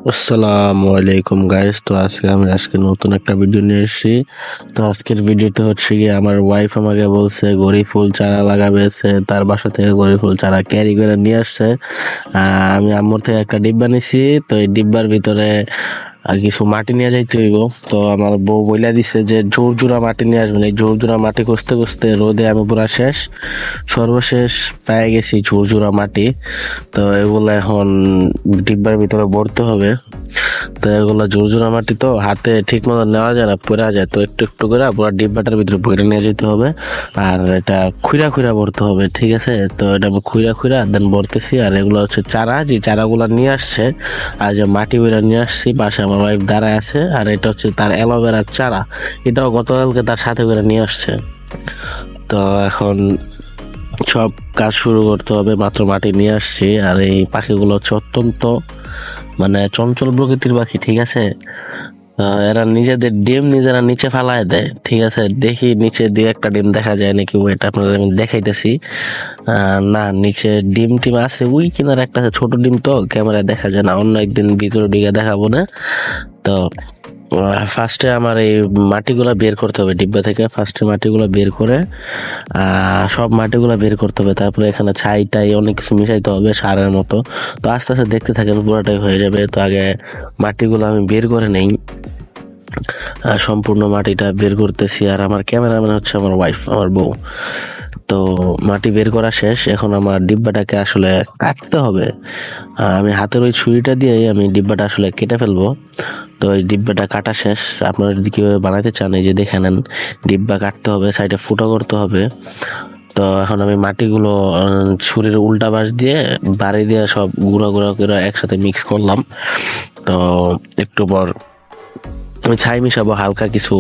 আসসালামু আলাইকুম গাইস। তো আজকে নতুন একটা ভিডিও নিয়ে এসেছি। তো আজকের ভিডিওতে হচ্ছে গিয়ে আমার ওয়াইফ আমাকে বলছে গড়ি ফুল চারা লাগাবে, তার বাসা থেকে গড়ি ফুল চারা ক্যারি করে নিয়ে আসছে। আমি আম্মুর থেকে একটা ডিব্বা নিছি। তো এই ডিব্বার ভিতরে আর কিছু মাটি নিয়ে যাইতে হইব। তো আমার বউ বইলা দিছে যে ঝুরঝুরা মাটি নিয়ে আসবেন। এই ঝুরঝুরা মাটি খুঁজতে খুঁজতে রোদে আমি পুরা শেষ, সর্বশেষ পেয়ে গেছি ঝুরঝুরা মাটি। তো এগুলো এখন ডিব্বার ভিতরে ভরতে হবে। তো এগুলো ঝুরঝুরা মাটি তো হাতে ঠিক মতো নেওয়া যায় না, পড়া যায়। তো একটু একটু করে পুরো ডিব্বাটার ভিতরে ভরে নিয়ে যেতে হবে। আর এটা খুঁড়া খুঁড়া ভরতে হবে, ঠিক আছে? তো এটা আমি খুঁড়া খুঁড়া দেন ভরতেছি। আর এগুলো হচ্ছে চারা, যে চারাগুলো নিয়ে আসছে আর যে মাটি বেরা নিয়ে আসছি, পাশে আমার ওয়াইফ দাঁড়ায় আছে। আর এটা হচ্ছে তার অ্যালোভেরার চারা, এটাও গতকালকে তার সাথে করে নিয়ে আসছে। তো এখন সব কাজ শুরু করতে হবে। মাত্র মাটি নিয়ে আসছি। আর এই পাখিগুলো হচ্ছে অত্যন্ত মানে চঞ্চল প্রকৃতির পাখি, ঠিক আছে? এরা নিজেদের ডিম নিজেরা নিচে ফালায় দেয়, ঠিক আছে? দেখি নিচে দিয়ে একটা ডিম দেখা যায় নাকি, ওইটা আপনাদের আমি দেখাইতেছি। না, নিচে ডিম টিম আছে, ওই কিনার একটা ছোট ডিম, তো ক্যামেরায় দেখা যায় না, অন্য একদিন ভিতরে দিকে দেখাবো না। তো ফার্স্টে আমার এই মাটিগুলা বের করতে হবে ডিব্বা থেকে। ফার্স্টে মাটিগুলা বের করে সব মাটিগুলা বের করতে হবে। তারপরে এখানে ছাই টাই অনেক কিছু মিশাইতে হবে সারের মতো। তো আস্তে আস্তে দেখতে থাকেন, পুরোটাই হয়ে যাবে। তো আগে মাটিগুলো আমি বের করে নেই, সম্পূর্ণ মাটিটা বের করতেছি। আর আমার ক্যামেরাম্যান হচ্ছে আমার ওয়াইফ, আমার বউ। তো মাটি বের করা শেষ, এখন আমার ডিব্বাটাকে আসলে কাটতে হবে। আমি হাতের ওই ছুরিটা দিয়ে আমি ডিব্বাটা আসলে কেটে ফেলবো। তো এই ডিব্বাটা কাটা শেষ। আপনারা যদি কীভাবে বানাতে চান, এই যে দেখে নেন, ডিব্বা কাটতে হবে, সাইডে ফুটো করতে হবে। তো এখন আমি মাটিগুলো ছুরির উল্টা পাশ দিয়ে বাড়ি দিয়ে সব গুঁড়া গুঁড়া করে একসাথে মিক্স করলাম। তো একটু পর আমি ছাই মিশাবো, হালকা কিছু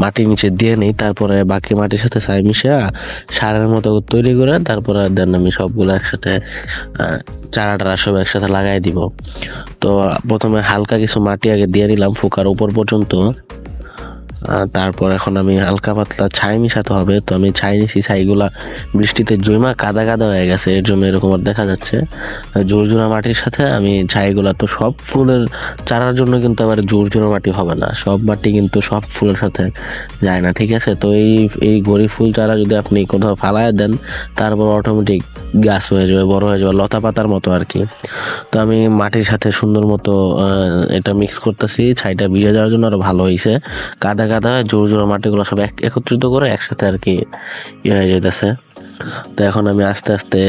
মাটি নিচে দিয়ে নেই, তারপরে বাকি মাটির সাথে ছাই মিশা সারের মতো তৈরি করে তারপরে দেন আমি সবগুলো একসাথে চারা টারা সব একসাথে লাগাই দিব। তো প্রথমে হালকা কিছু মাটি আগে দিয়ে নিলাম ফুকার উপর পর্যন্ত। তারপর এখন আমি হালকা পাতলা ছাই মিশাতে হবে। তো আমি ছাই নিছি, ছাইগুলা বৃষ্টিতে জমা কাদা কাদা হয়ে গেছে, এর জন্য এরকম দেখা যাচ্ছে। ঝুরঝুরা মাটির সাথে আমি ছাইগুলা, তো সব ফুলের চারার জন্য কিন্তু আবার ঝুরঝুরা মাটি হবে না, সব মাটি কিন্তু সব ফুলের সাথে যায় না, ঠিক আছে? তো এই গড়ি ফুল চারা যদি আপনি কোথাও ফালায় দেন, তারপর অটোমেটিক গাছ হয়ে যাবে, বড় হয়ে যাবে, লতা পাতার মতো আর কি। তো আমি মাটির সাথে সুন্দর মতো এটা মিক্স করতেছি, ছাইটা ভিজে যাওয়ার জন্য আরো ভালো হয়েছে। কাদা কাদা জোর জোর মাটিগুলো সব একত্রিত করে একসাথে আর কি হয়ে যেতেছে। তো এখন আমি আস্তে আস্তে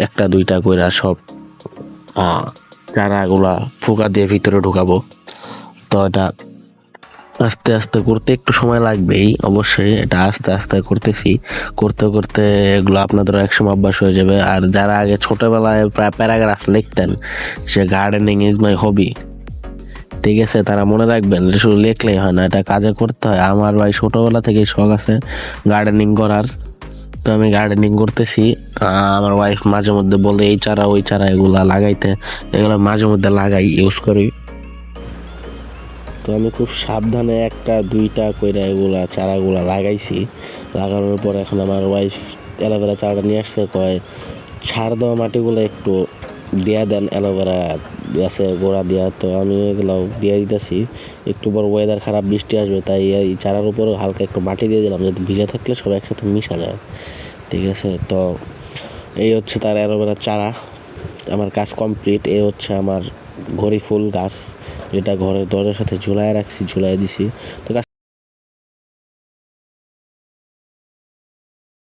একটা দুইটা করে সব চারাগুলা ফুকা দিয়ে ভিতরে ঢুকাবো। তো এটা আস্তে আস্তে করতে একটু সময় লাগবেই, অবশ্যই এটা আস্তে আস্তে করতেছি। করতে করতে এগুলো আপনাদের একসময় অভ্যাস হয়ে যাবে। আর যারা আগে ছোটবেলায় প্রায় প্যারাগ্রাফ লিখতেন, সে গার্ডেনিং ইজ মাই হবি, ঠিক আছে, তারা মনে রাখবেন এটা শুধু লেখলেই হয় না, এটা কাজে করতে হয়। আমার ভাই ছোটবেলা থেকেই শখ আছে গার্ডেনিং করার। তো আমি গার্ডেনিং করতেছি। আমার ওয়াইফ মাঝে মধ্যে বলে এই চারা ওই চারা এগুলা লাগাইতে, এগুলো মাঝে মধ্যে লাগাই, ইউজ করি। তো আমি খুব সাবধানে একটা দুইটা কইরা এগুলা চারাগুলা লাগাইছি। লাগানোর পর এখন আমার ওয়াইফ অ্যালোভেরা চারাটা নিয়ে আসছে, কয় সার দেওয়া মাটিগুলো একটু দিয়া দেন অ্যালোভেরা গাছের গোড়া দিয়া। তো আমি এগুলো দিয়ে দিতেছি। একটু পর ওয়েদার খারাপ, বৃষ্টি আসবে, তাই এই চারার উপরে হালকা একটু মাটি দিয়ে দিলাম, যাতে ভিজে থাকলে সব একসাথে মিশা যায়, ঠিক আছে? তো এই হচ্ছে তার অ্যালোভেরা চারা। আমার কাজ কমপ্লিট। এই হচ্ছে আমার ঘড়ি ফুল গাছ, যেটা ঘরের দরজার সাথে ঝুলায় রাখছি, ঝুলাই দিছি। তো